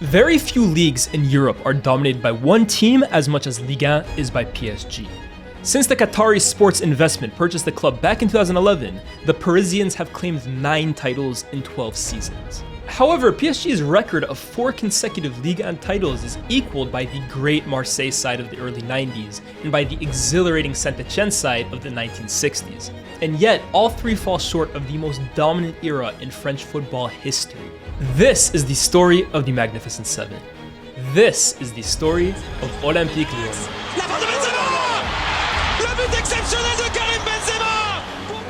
Very few leagues in Europe are dominated by one team as much as Ligue 1 is by PSG. Since the Qatari sports investment purchased the club back in 2011, the Parisians have claimed 9 titles in 12 seasons. However, PSG's record of 4 consecutive Ligue 1 titles is equaled by the great Marseille side of the early 90s and by the exhilarating Saint-Etienne side of the 1960s. And yet, all 3 fall short of the most dominant era in French football history. This is the story of the Magnificent Seven. This is the story of Olympique Lyon. La frappe de Benzema! Le but exceptionnel de Karim Benzema!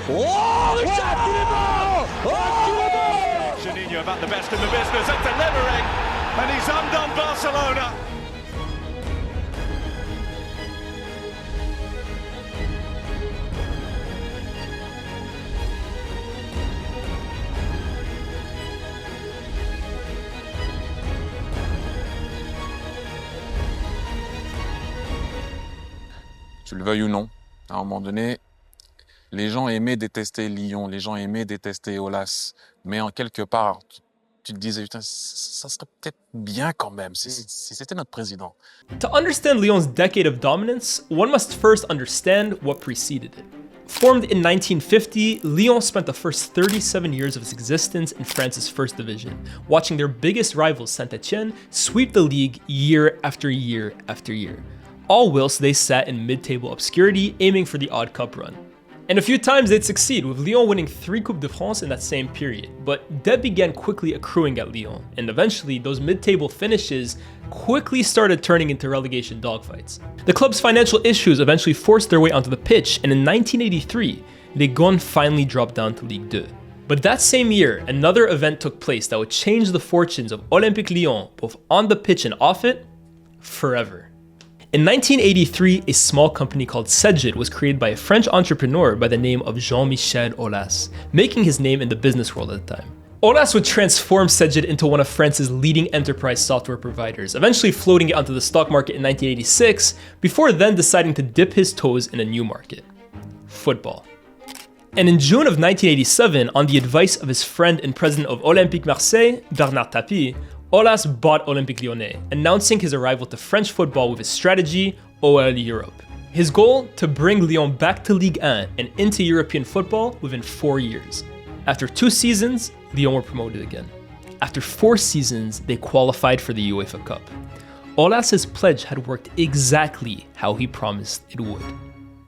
Oh, le shot! Oh! Juninho about the best in the business at delivering, and he's undone Barcelona. Tu le veuilles ou non, à un moment donné, les gens aimaient détester Lyon, les gens aimaient détester Lyés, mais en quelque part, tu te disais, putain, ça serait peut-être bien quand même si c'était notre président. To understand Lyon's decade of dominance, one must first understand what preceded it. Formed in 1950, Lyon spent the first 37 years of its existence in France's first division, watching their biggest rivals Saint-Etienne sweep the league year after year after year. All whilst they sat in mid-table obscurity, aiming for the odd cup run. And a few times they'd succeed, with Lyon winning 3 Coupes de France in that same period, but debt began quickly accruing at Lyon, and eventually those mid-table finishes quickly started turning into relegation dogfights. The club's financial issues eventually forced their way onto the pitch, and in 1983, Les Gones finally dropped down to Ligue 2. But that same year, another event took place that would change the fortunes of Olympique Lyon, both on the pitch and off it, forever. In 1983, a small company called Sedgit was created by a French entrepreneur by the name of Jean-Michel Aulas, making his name in the business world at the time. Aulas would transform Sedgit into one of France's leading enterprise software providers, eventually floating it onto the stock market in 1986, before then deciding to dip his toes in a new market: football. And in June of 1987, on the advice of his friend and president of Olympique Marseille, Bernard Tapie, Aulas bought Olympique Lyonnais, announcing his arrival to French football with his strategy, OL Europe. His goal, to bring Lyon back to Ligue 1 and into European football within 4 years. After 2 seasons, Lyon were promoted again. After 4 seasons, they qualified for the UEFA Cup. Aulas' pledge had worked exactly how he promised it would.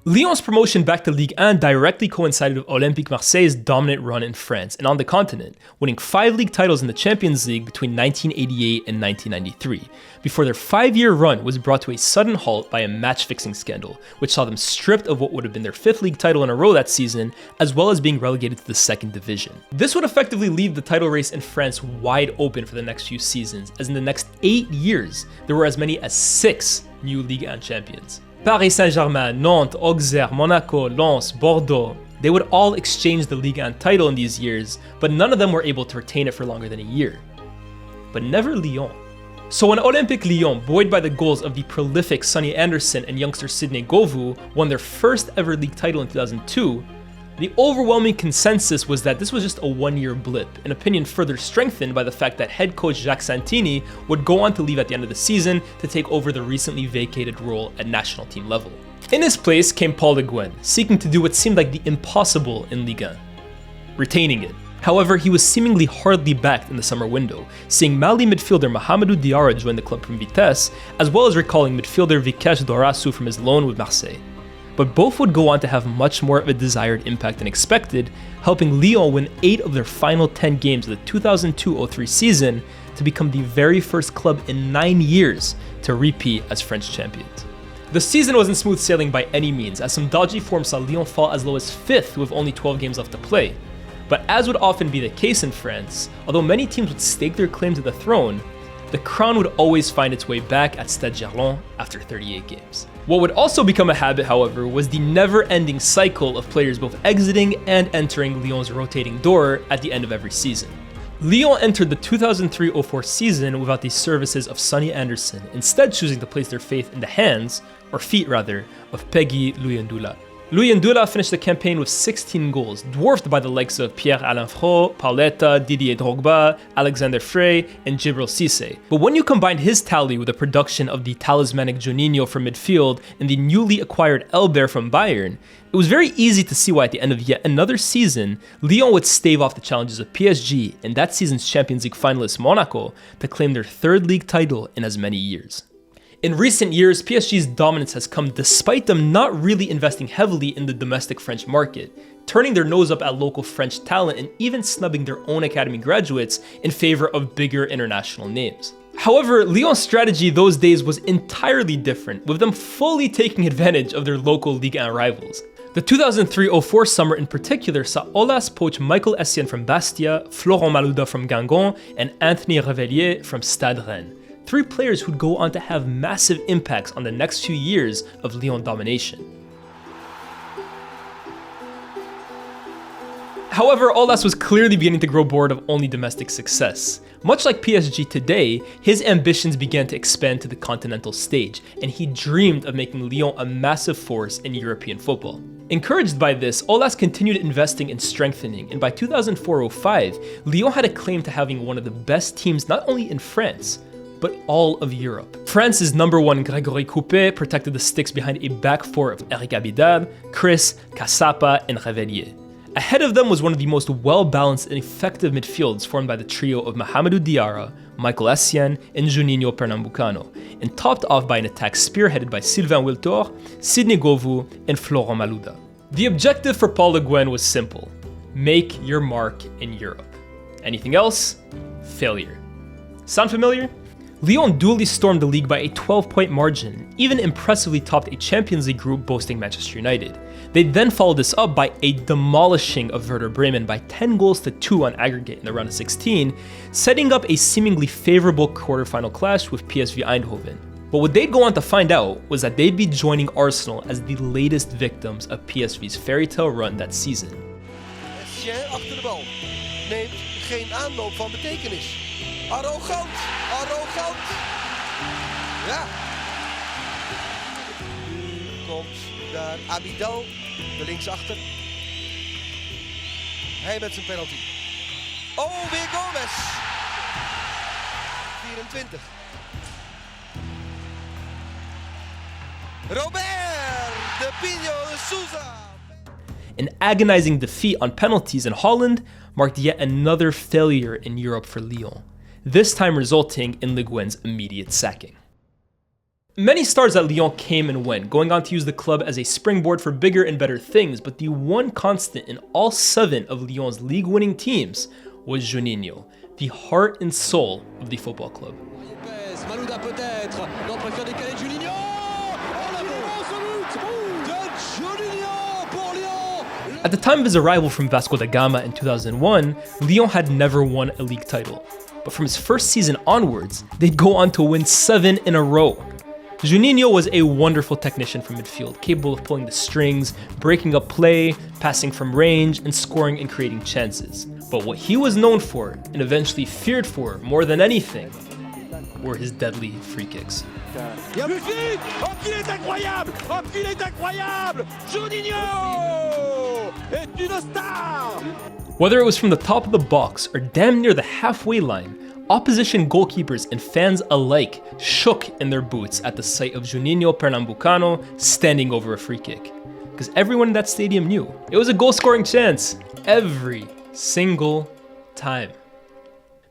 Lyon's promotion back to Ligue 1 directly coincided with Olympique Marseille's dominant run in France and on the continent, winning 5 league titles in the Champions League between 1988 and 1993, before their 5-year run was brought to a sudden halt by a match-fixing scandal, which saw them stripped of what would have been their 5th league title in a row that season, as well as being relegated to the 2nd division. This would effectively leave the title race in France wide open for the next few seasons, as in the next 8 years, there were as many as 6 new Ligue 1 champions. Paris Saint-Germain, Nantes, Auxerre, Monaco, Lens, Bordeaux, they would all exchange the Ligue 1 title in these years, but none of them were able to retain it for longer than a year. But never Lyon. So when Olympique Lyon, buoyed by the goals of the prolific Sonny Anderson and youngster Sidney Govou, won their first ever league title in 2002, the overwhelming consensus was that this was just a 1-year blip, an opinion further strengthened by the fact that head coach Jacques Santini would go on to leave at the end of the season to take over the recently vacated role at national team level. In his place came Paul Le Guen, seeking to do what seemed like the impossible in Ligue 1, retaining it. However, he was seemingly hardly backed in the summer window, seeing Mali midfielder Mahamadou Diarra join the club from Vitesse, as well as recalling midfielder Vikesh Dorasu from his loan with Marseille. But both would go on to have much more of a desired impact than expected, helping Lyon win 8 of their final 10 games of the 2002-03 season to become the very first club in 9 years to repeat as French champions. The season wasn't smooth sailing by any means, as some dodgy form saw Lyon fall as low as 5th with only 12 games left to play. But as would often be the case in France, although many teams would stake their claim to the throne, the crown would always find its way back at Stade Gerland after 38 games. What would also become a habit, however, was the never-ending cycle of players both exiting and entering Lyon's rotating door at the end of every season. Lyon entered the 2003-04 season without the services of Sonny Anderson, instead choosing to place their faith in the hands, or feet rather, of Peggy Luyendula. Louis Ndula finished the campaign with 16 goals, dwarfed by the likes of Pierre-Alain Frot, Pauletta, Didier Drogba, Alexander Frey, and Djibril Cissé. But when you combined his tally with the production of the talismanic Juninho from midfield and the newly acquired Elber from Bayern, it was very easy to see why at the end of yet another season, Lyon would stave off the challenges of PSG and that season's Champions League finalist Monaco to claim their third league title in as many years. In recent years, PSG's dominance has come despite them not really investing heavily in the domestic French market, turning their nose up at local French talent and even snubbing their own academy graduates in favor of bigger international names. However, Lyon's strategy those days was entirely different, with them fully taking advantage of their local Ligue 1 rivals. The 2003-04 summer in particular saw Aulas poach Michael Essien from Bastia, Florent Malouda from Guingamp, and Anthony Revellier from Stade Rennes. 3 players who'd go on to have massive impacts on the next few years of Lyon domination. However, Aulas was clearly beginning to grow bored of only domestic success. Much like PSG today, his ambitions began to expand to the continental stage, and he dreamed of making Lyon a massive force in European football. Encouraged by this, Aulas continued investing and strengthening, and by 2004-05, Lyon had a claim to having one of the best teams not only in France, but all of Europe. France's number 1 Grégory Coupet protected the sticks behind a back four of Eric Abidal, Chris, Cassapa, and Revellier. Ahead of them was one of the most well-balanced and effective midfields formed by the trio of Mahamadou Diarra, Michael Essien, and Juninho Pernambucano, and topped off by an attack spearheaded by Sylvain Wiltord, Sidney Govou, and Florent Malouda. The objective for Paul Le Guen was simple: make your mark in Europe. Anything else? Failure. Sound familiar? Lyon duly stormed the league by a 12-point margin, even impressively topped a Champions League group boasting Manchester United. They then followed this up by a demolishing of Werder Bremen by 10-2 on aggregate in the round of 16, setting up a seemingly favorable quarterfinal clash with PSV Eindhoven. But what they'd go on to find out was that they'd be joining Arsenal as the latest victims of PSV's fairy tale run that season. Essien achter de bal. Neemt geen aanloop van betekenis. Arrogant! Arrogant! Ja. Nu komt daar Abidal, de linksachter. Hij met zijn penalty. Oh, weer Gomez! 24. Robert de Pinho de Souza! An agonizing defeat on penalties in Holland marked yet another failure in Europe for Lyon, this time resulting in Le Guen's immediate sacking. Many stars at Lyon came and went, going on to use the club as a springboard for bigger and better things, but the one constant in all 7 of Lyon's league-winning teams was Juninho, the heart and soul of the football club. Malouda peut-être, non, préfère décaler Juninho. Oh, la violence au but de Juninho pour Lyon. At the time of his arrival from Vasco da Gama in 2001, Lyon had never won a league title. But from his first season onwards, they'd go on to win 7 in a row. Juninho was a wonderful technician from midfield, capable of pulling the strings, breaking up play, passing from range, and scoring and creating chances. But what he was known for, and eventually feared for more than anything, were his deadly free kicks. Buzzidi! Oh, qu'il est incroyable! Oh, qu'il est incroyable! Juninho est une star! Whether it was from the top of the box or damn near the halfway line, opposition goalkeepers and fans alike shook in their boots at the sight of Juninho Pernambucano standing over a free kick. Because everyone in that stadium knew it was a goal-scoring chance every single time.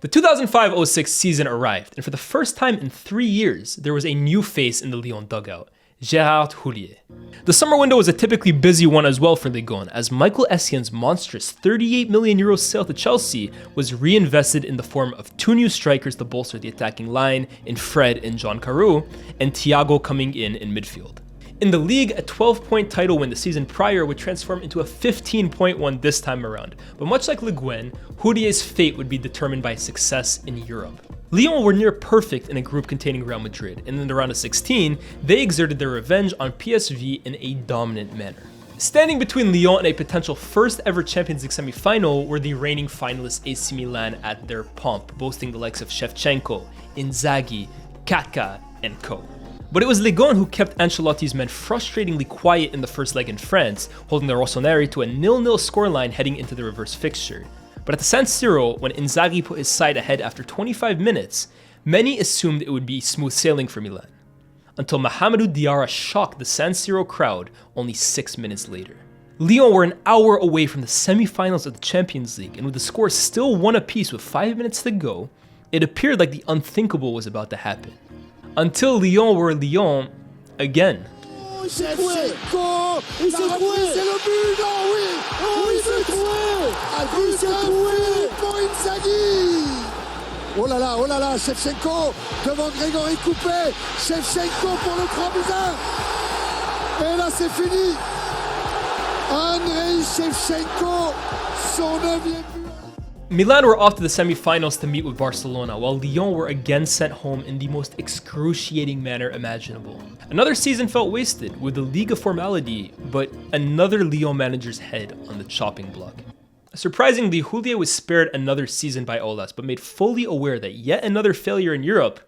The 2005-06 season arrived, and for the first time in 3 years, there was a new face in the Lyon dugout: Gérard Houllier. The summer window was a typically busy one as well for Ligue 1, as Michael Essien's monstrous €38 million sale to Chelsea was reinvested in the form of 2 new strikers to bolster the attacking line in Fred and John Carew, and Thiago coming in midfield. In the league, a 12-point title win the season prior would transform into a 15-point one this time around, but much like Le Guen, Houlier's fate would be determined by success in Europe. Lyon were near perfect in a group containing Real Madrid, and in the round of 16, they exerted their revenge on PSV in a dominant manner. Standing between Lyon and a potential first ever Champions League semi-final were the reigning finalists AC Milan at their pomp, boasting the likes of Shevchenko, Inzaghi, Kaká, and co. But it was Ligue who kept Ancelotti's men frustratingly quiet in the first leg in France, holding the Rossoneri to a 0-0 scoreline heading into the reverse fixture. But at the San Siro, when Inzaghi put his side ahead after 25 minutes, many assumed it would be smooth sailing for Milan. Until Mahamadou Diarra shocked the San Siro crowd only 6 minutes later. Lyon were an hour away from the semi-finals of the Champions League, and with the score still 1 apiece with 5 minutes to go, it appeared like the unthinkable was about to happen. Until Lyon were Lyon again. Shevchenko, il s'est trouvé, c'est le but, non, oui, oui, c'est trouvé, pour Inzaghi. Oh là là, Shevchenko devant Grégory Coupé, Shevchenko pour le 3-1. Et là c'est fini. Andrei Shevchenko, son 9e but. Milan were off to the semi-finals to meet with Barcelona, while Lyon were again sent home in the most excruciating manner imaginable. Another season felt wasted, with the Ligue a formality, but another Lyon manager's head on the chopping block. Surprisingly, Lyés was spared another season by Aulas, but made fully aware that yet another failure in Europe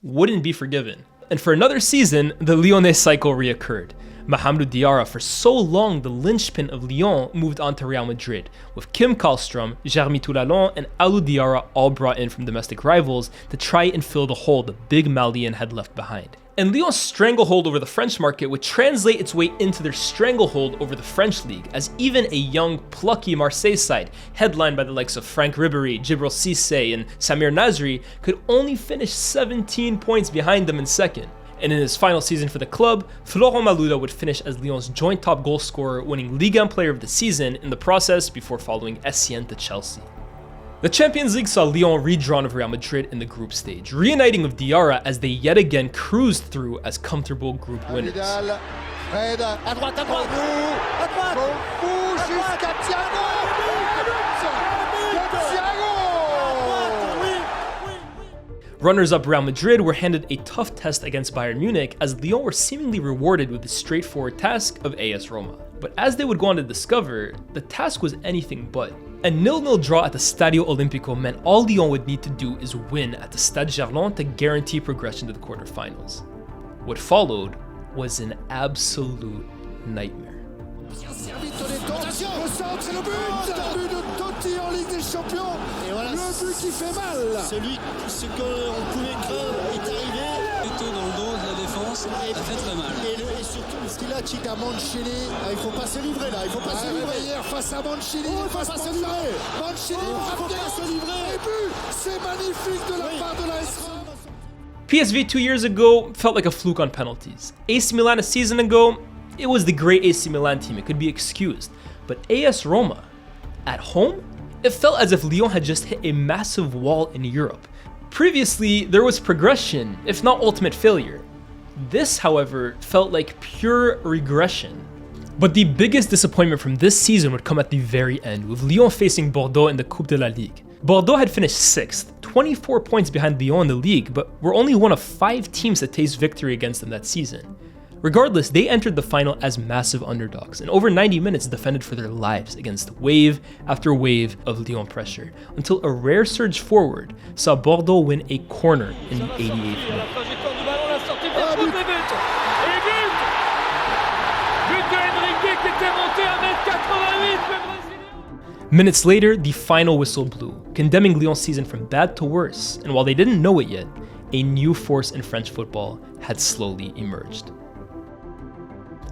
wouldn't be forgiven. And for another season, the Lyonnais cycle reoccurred. Mahamadou Diarra, for so long the linchpin of Lyon, moved on to Real Madrid, with Kim Kallström, Jeremy Toulalan, and Alou Diarra all brought in from domestic rivals to try and fill the hole the big Malian had left behind. And Lyon's stranglehold over the French market would translate its way into their stranglehold over the French League, as even a young, plucky Marseille side, headlined by the likes of Franck Ribéry, Djibril Cissé, and Samir Nasri, could only finish 17 points behind them in second. And in his final season for the club, Florent Malouda would finish as Lyon's joint top goal scorer, winning Ligue 1 Player of the Season in the process before following Essien to Chelsea. The Champions League saw Lyon redrawn of Real Madrid in the group stage, reuniting with Diarra as they yet again cruised through as comfortable group winners. Fred, à droite, Govou, jusqu'à Thiago. Runners-up Real Madrid were handed a tough test against Bayern Munich, as Lyon were seemingly rewarded with the straightforward task of AS Roma. But as they would go on to discover, the task was anything but. A 0-0 draw at the Stadio Olimpico meant all Lyon would need to do is win at the Stade Gerland to guarantee progression to the quarterfinals. What followed was an absolute nightmare. En Ligue des Champions, et voilà, le but qui fait mal. Ce qu'on pouvait craindre est arrivé. Plutôt dans le dos de la défense, ça fait très mal. Et surtout, ce qu'il a, Chica Mancini, il ne faut pas se livrer là, il ne faut pas se livrer. Hier, face à Mancini, il ne faut pas se livrer. Mancini, il ne faut pas se livrer. Et but, c'est magnifique de la part de l'AS Roma. PSV 2 years ago felt like a fluke on penalties. AC Milan a season ago, it was the great AC Milan team, it could be excused. But AS Roma, at home? It felt as if Lyon had just hit a massive wall in Europe. Previously, there was progression, if not ultimate failure. This, however, felt like pure regression. But the biggest disappointment from this season would come at the very end, with Lyon facing Bordeaux in the Coupe de la Ligue. Bordeaux had finished 6th, 24 points behind Lyon in the league, but were only one of 5 teams to taste victory against them that season. Regardless, they entered the final as massive underdogs, and over 90 minutes defended for their lives against wave after wave of Lyon pressure, until a rare surge forward saw Bordeaux win a corner in the 88th minute. Minutes later, the final whistle blew, condemning Lyon's season from bad to worse, and while they didn't know it yet, a new force in French football had slowly emerged.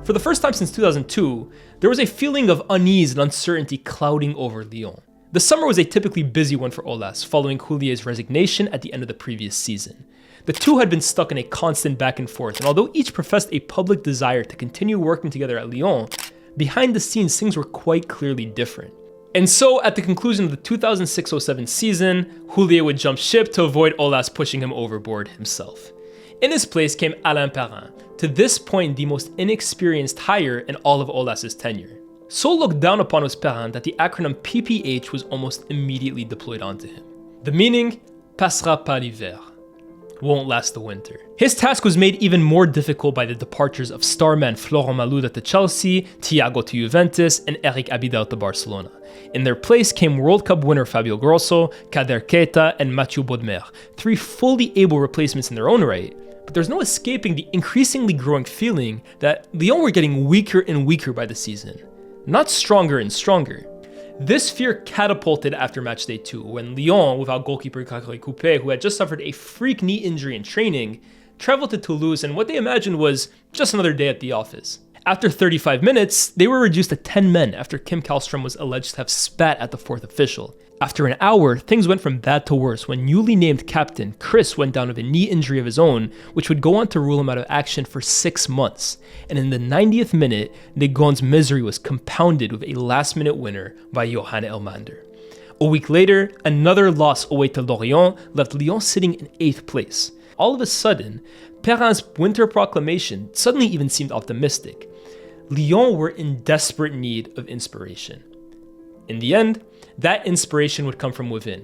For the first time since 2002, there was a feeling of unease and uncertainty clouding over Lyon. The summer was a typically busy one for Aulas, following Lyés' resignation at the end of the previous season. The two had been stuck in a constant back and forth, and although each professed a public desire to continue working together at Lyon, behind the scenes things were quite clearly different. And so, at the conclusion of the 2006-07 season, Lyés would jump ship to avoid Aulas pushing him overboard himself. In his place came Alain Perrin, to this point the most inexperienced hire in all of Aulas' tenure. So looked down upon was Perrin that the acronym PPH was almost immediately deployed onto him. The meaning, passera pas l'hiver, won't last the winter. His task was made even more difficult by the departures of starman Florent Malouda to Chelsea, Thiago to Juventus, and Eric Abidal to Barcelona. In their place came World Cup winner Fabio Grosso, Kader Keita, and Mathieu Bodmer, 3 fully able replacements in their own right, But there's no escaping the increasingly growing feeling that Lyon were getting weaker and weaker by the season, not stronger and stronger. This fear catapulted after match day 2, when Lyon, without goalkeeper Gregory Coupé, who had just suffered a freak knee injury in training, traveled to Toulouse in what they imagined was just another day at the office. After 35 minutes, they were reduced to 10 men after Kim Kallström was alleged to have spat at the 4th official. After an hour, things went from bad to worse when newly named captain Chris went down with a knee injury of his own, which would go on to rule him out of action for 6 months. And in the 90th minute, Negon's misery was compounded with a last-minute winner by Johan Elmander. A week later, another loss away to Lorient left Lyon sitting in 8th place. All of a sudden, Perrin's winter proclamation suddenly even seemed optimistic. Lyon were in desperate need of inspiration. In the end, that inspiration would come from within.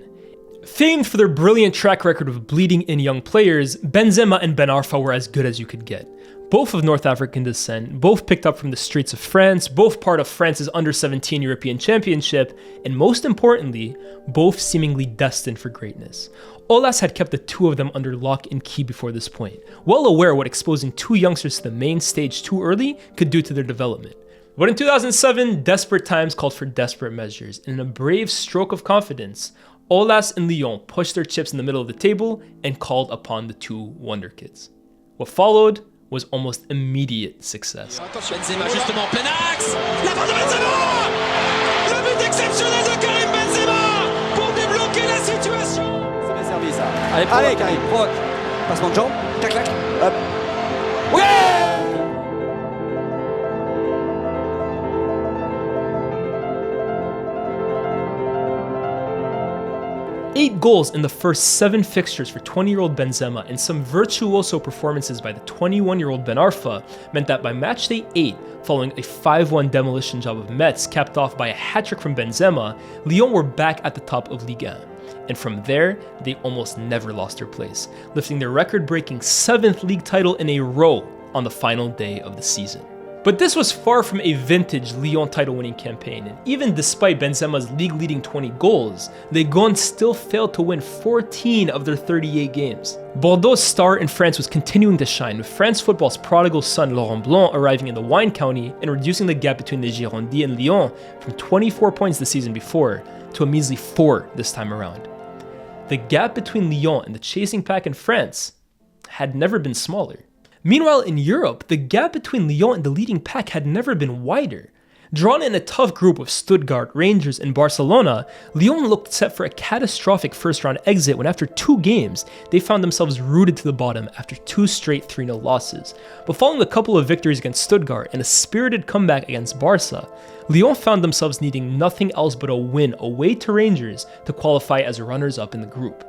Famed for their brilliant track record of bleeding in young players, Benzema and Ben Arfa were as good as you could get. Both of North African descent, both picked up from the streets of France, both part of France's under-17 European Championship, and most importantly, both seemingly destined for greatness. Lyés had kept the two of them under lock and key before this point, well aware what exposing two youngsters to the main stage too early could do to their development. But in 2007, desperate times called for desperate measures, and in a brave stroke of confidence, Lyés and Lyon pushed their chips in the middle of the table and called upon the two wonder kids. What followed was almost immediate success. Benzema justement plein axe. La frappe de Benzema. Le but exceptionnel de Karim Benzema pour débloquer la situation. C'est bien servi ça. Allez Karim, provoque. Passement de jambe. Clac clac. Hop. Ouais. 8 goals in the first 7 fixtures for 20-year-old Benzema and some virtuoso performances by the 21-year-old Ben Arfa meant that by matchday 8, following a 5-1 demolition job of Metz capped off by a hat-trick from Benzema, Lyon were back at the top of Ligue 1. And from there, they almost never lost their place, lifting their record-breaking 7th league title in a row on the final day of the season. But this was far from a vintage Lyon title-winning campaign, and even despite Benzema's league-leading 20 goals, Les Gones still failed to win 14 of their 38 games. Bordeaux's star in France was continuing to shine, with France football's prodigal son Laurent Blanc arriving in the wine county and reducing the gap between the Girondins and Lyon from 24 points the season before to a measly 4 this time around. The gap between Lyon and the chasing pack in France had never been smaller. Meanwhile, in Europe, the gap between Lyon and the leading pack had never been wider. Drawn in a tough group of Stuttgart, Rangers, and Barcelona, Lyon looked set for a catastrophic first-round exit when after 2 games, they found themselves rooted to the bottom after 2 straight 3-0 losses. But following a couple of victories against Stuttgart and a spirited comeback against Barca, Lyon found themselves needing nothing else but a win away to Rangers to qualify as runners-up in the group.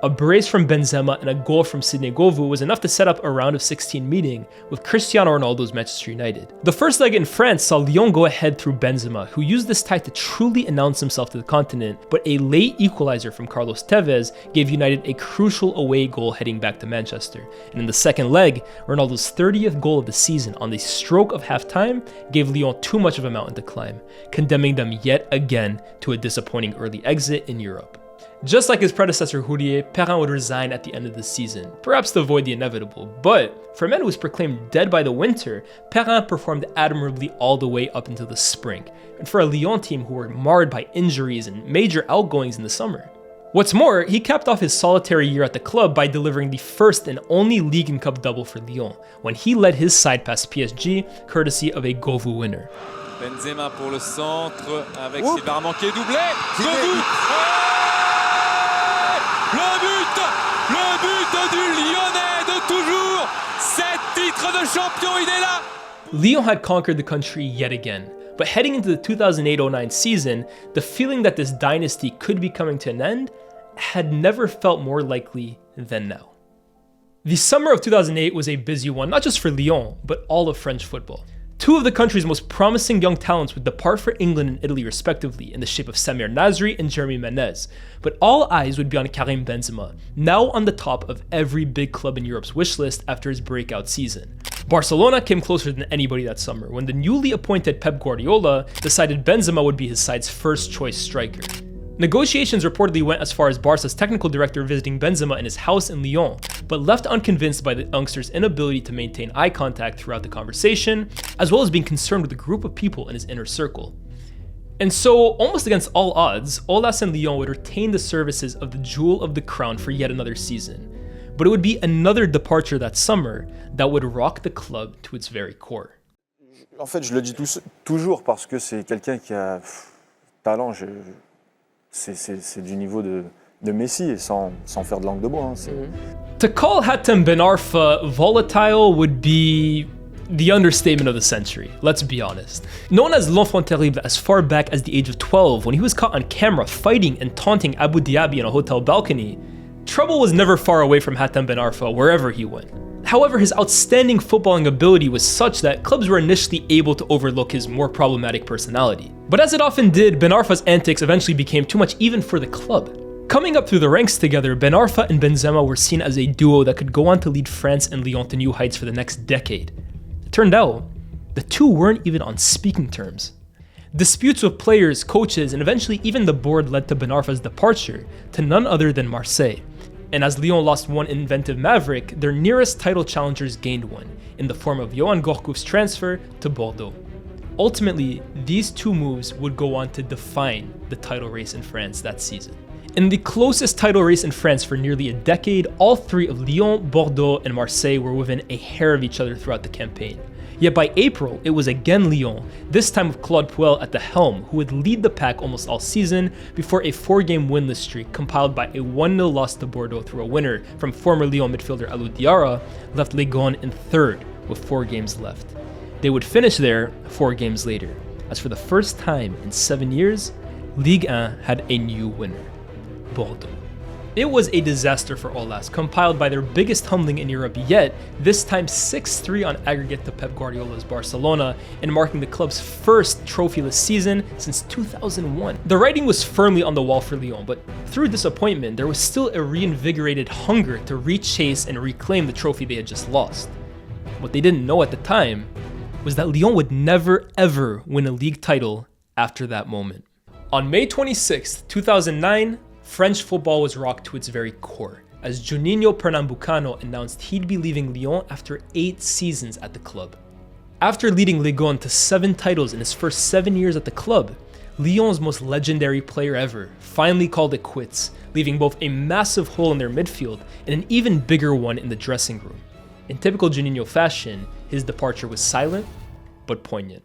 A brace from Benzema and a goal from Sidney Govou was enough to set up a round of 16 meeting with Cristiano Ronaldo's Manchester United. The first leg in France saw Lyon go ahead through Benzema, who used this tie to truly announce himself to the continent, but a late equalizer from Carlos Tevez gave United a crucial away goal heading back to Manchester. And in the second leg, Ronaldo's 30th goal of the season on the stroke of halftime gave Lyon too much of a mountain to climb, condemning them yet again to a disappointing early exit in Europe. Just like his predecessor Hourier, Perrin would resign at the end of the season, perhaps to avoid the inevitable, but for a man who was proclaimed dead by the winter, Perrin performed admirably all the way up until the spring, and for a Lyon team who were marred by injuries and major outgoings in the summer. What's more, he capped off his solitary year at the club by delivering the first and only League and Cup double for Lyon, when he led his side past PSG, courtesy of a Govou winner. Benzema pour le centre, avec Sylvain manqué doublé, Govou. Le but du Lyonnais de toujours, 7 titres de champion, il est là. Lyon had conquered the country yet again, but heading into the 2008-09 season, the feeling that this dynasty could be coming to an end had never felt more likely than now. The summer of 2008 was a busy one, not just for Lyon, but all of French football. 2 of the country's most promising young talents would depart for England and Italy respectively in the shape of Samir Nasri and Jeremy Menez, but all eyes would be on Karim Benzema, now on the top of every big club in Europe's wish list after his breakout season. Barcelona came closer than anybody that summer when the newly appointed Pep Guardiola decided Benzema would be his side's first choice striker. Negotiations reportedly went as far as Barca's technical director visiting Benzema in his house in Lyon, but left unconvinced by the youngster's inability to maintain eye contact throughout the conversation, as well as being concerned with the group of people in his inner circle. And so, almost against all odds, Aulas and Lyon would retain the services of the jewel of the crown for yet another season. But it would be another departure that summer that would rock the club to its very core. En fait, je le dis toujours parce que c'est quelqu'un qui a talent. C'est du niveau de Messi et sans faire de langue de bois. To call Hatem Ben Arfa volatile would be the understatement of the century, let's be honest. Known as l'enfant terrible as far back as the age of 12, when he was caught on camera fighting and taunting Abu Dhabi on a hotel balcony, trouble was never far away from Hatem Ben Arfa wherever he went. However, his outstanding footballing ability was such that clubs were initially able to overlook his more problematic personality. But as it often did, Ben Arfa's antics eventually became too much even for the club. Coming up through the ranks together, Ben Arfa and Benzema were seen as a duo that could go on to lead France and Lyon to new heights for the next decade. It turned out, the two weren't even on speaking terms. Disputes with players, coaches, and eventually even the board led to Ben Arfa's departure to none other than Marseille. And as Lyon lost one inventive maverick, their nearest title challengers gained one, in the form of Johan Gourcuff's transfer to Bordeaux. Ultimately, these two moves would go on to define the title race in France that season. In the closest title race in France for nearly a decade, all three of Lyon, Bordeaux, and Marseille were within a hair of each other throughout the campaign. Yet by April, it was again Lyon, this time with Claude Puel at the helm, who would lead the pack almost all season before a 4-game winless streak compiled by a 1-0 loss to Bordeaux through a winner from former Lyon midfielder Alou Diarra left Ligue in third with 4 games left. They would finish there 4 games later, as for the first time in 7 years, Ligue 1 had a new winner, Bordeaux. It was a disaster for Aulas, compiled by their biggest humbling in Europe yet, this time 6-3 on aggregate to Pep Guardiola's Barcelona, and marking the club's first trophyless season since 2001. The writing was firmly on the wall for Lyon, but through disappointment, there was still a reinvigorated hunger to rechase and reclaim the trophy they had just lost. What they didn't know at the time was that Lyon would never ever win a league title after that moment. On May 26, 2009, French football was rocked to its very core, as Juninho Pernambucano announced he'd be leaving Lyon after 8 seasons at the club. After leading Ligue to 7 titles in his first 7 years at the club, Lyon's most legendary player ever finally called it quits, leaving both a massive hole in their midfield and an even bigger one in the dressing room. In typical Juninho fashion, his departure was silent but poignant.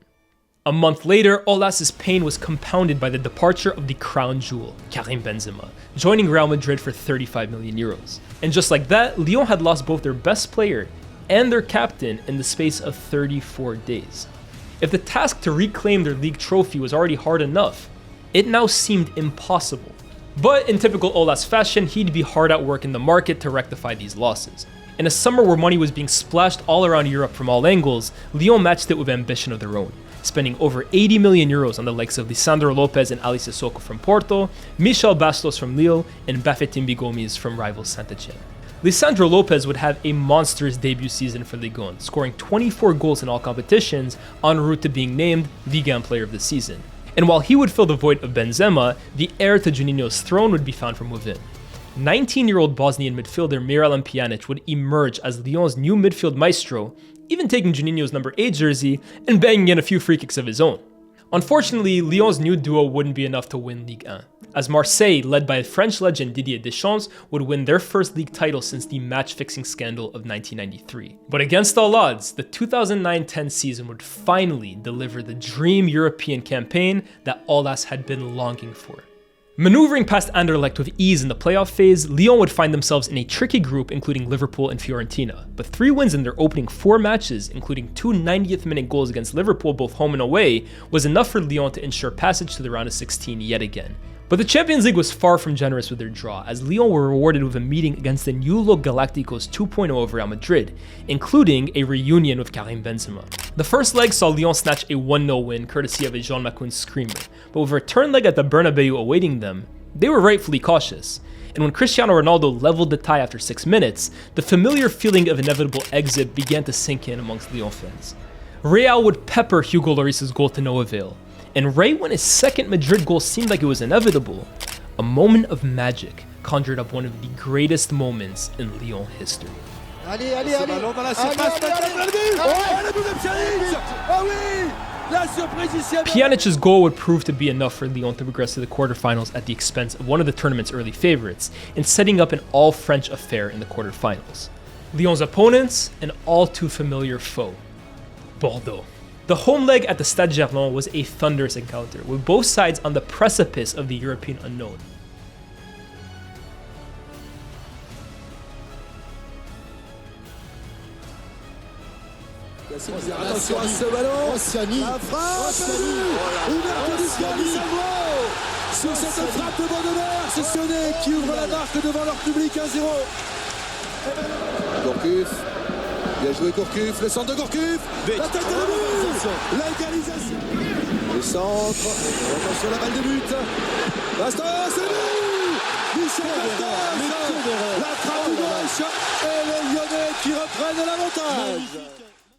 A month later, Aulas's pain was compounded by the departure of the crown jewel, Karim Benzema, joining Real Madrid for 35 million euros. And just like that, Lyon had lost both their best player and their captain in the space of 34 days. If the task to reclaim their league trophy was already hard enough, it now seemed impossible. But in typical Aulas fashion, he'd be hard at work in the market to rectify these losses. In a summer where money was being splashed all around Europe from all angles, Lyon matched it with ambition of their own, spending over 80 million euros on the likes of Lisandro Lopez and Ali Sissoko from Porto, Michel Bastos from Lille, and Bafétimbi Gomis from rivals Saint-Etienne. Lisandro Lopez would have a monstrous debut season for Ligue 1, scoring 24 goals in all competitions, en route to being named Ligue 1 Player of the Season. And while he would fill the void of Benzema, the heir to Juninho's throne would be found from within. 19-year-old Bosnian midfielder Miralem Pjanic would emerge as Lyon's new midfield maestro, even taking Juninho's number 8 jersey and banging in a few free kicks of his own. Unfortunately, Lyon's new duo wouldn't be enough to win Ligue 1, as Marseille, led by French legend Didier Deschamps, would win their first league title since the match-fixing scandal of 1993. But against all odds, the 2009-10 season would finally deliver the dream European campaign that Aulas had been longing for. Maneuvering past Anderlecht with ease in the playoff phase, Lyon would find themselves in a tricky group including Liverpool and Fiorentina, but 3 wins in their opening 4 matches, including 2 90th-minute goals against Liverpool both home and away, was enough for Lyon to ensure passage to the round of 16 yet again. But the Champions League was far from generous with their draw, as Lyon were rewarded with a meeting against the new-look Galacticos 2.0 of Real Madrid, including a reunion with Karim Benzema. The first leg saw Lyon snatch a 1-0 win courtesy of a Jean Macoun screamer, but with a return leg at the Bernabeu awaiting them, they were rightfully cautious. And when Cristiano Ronaldo leveled the tie after 6 minutes, the familiar feeling of inevitable exit began to sink in amongst Lyon fans. Real would pepper Hugo Lloris's goal to no avail. And right when his second Madrid goal seemed like it was inevitable, a moment of magic conjured up one of the greatest moments in Lyon history. Allez, allez, allez. Ballon dans la surface, ah oui, la surprise ici. Pjanic's goal would prove to be enough for Lyon to progress to the quarterfinals at the expense of one of the tournament's early favorites, and setting up an all-French affair in the quarterfinals. Lyon's opponents, an all-too-familiar foe, Bordeaux. The home leg at the Stade Germain was a thunderous encounter, with both sides on the precipice of the European unknown. Attention à ce ballon, la frappe, ouverture du score du Salvo. Sur cette frappe de Baudelaire, c'est Sidney qui ouvre la marque devant leur public 1-0. Gourcuff, bien joué Gourcuff, le centre de Gourcuff, la tête de but, l'égalisation. Le centre, attention la balle de but. Bastos, c'est le but. Michel Bastos, la frappe de gauche et les Lyonnais qui reprennent l'avantage.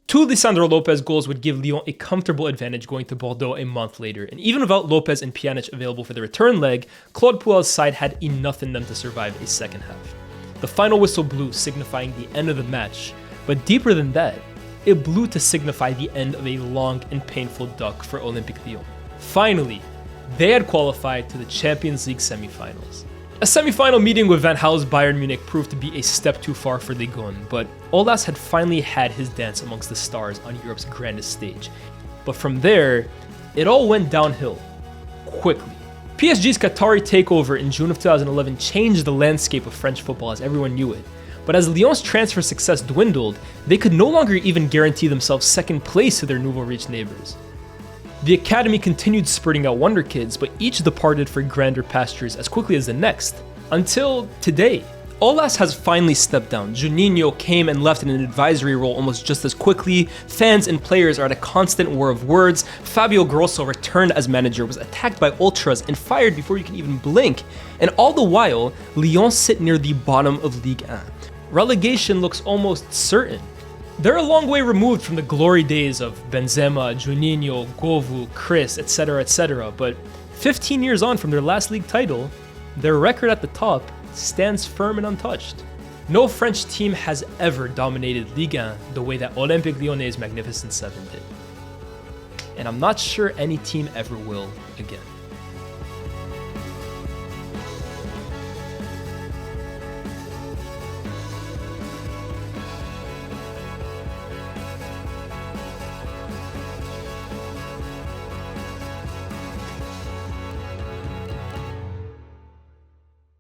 Two Lisandro Lopez goals would give Lyon a comfortable advantage going to Bordeaux a month later, and even without Lopez and Pjanic available for the return leg, Claude Puel's side had enough in them to survive a second half. The final whistle blew, signifying the end of the match, but deeper than that, it blew to signify the end of a long and painful duck for Olympique Lyon. Finally, they had qualified to the Champions League semi-finals. A semi-final meeting with Van Gaal's Bayern Munich proved to be a step too far for Ligue, but Lyés had finally had his dance amongst the stars on Europe's grandest stage. But from there, it all went downhill, quickly. PSG's Qatari takeover in June of 2011 changed the landscape of French football as everyone knew it. But as Lyon's transfer success dwindled, they could no longer even guarantee themselves second place to their nouveau riche neighbors. The academy continued spurting out wonder kids, but each departed for grander pastures as quickly as the next, until today. Lyés has finally stepped down. Juninho came and left in an advisory role almost just as quickly. Fans and players are at a constant war of words. Fabio Grosso returned as manager, was attacked by ultras and fired before you can even blink. And all the while, Lyon sit near the bottom of Ligue 1. Relegation looks almost certain. They're a long way removed from the glory days of Benzema, Juninho, Govou, Chris, etc., but 15 years on from their last league title, their record at the top stands firm and untouched. No French team has ever dominated Ligue 1 the way that Olympique Lyonnais' Magnificent Seven did. And I'm not sure any team ever will again.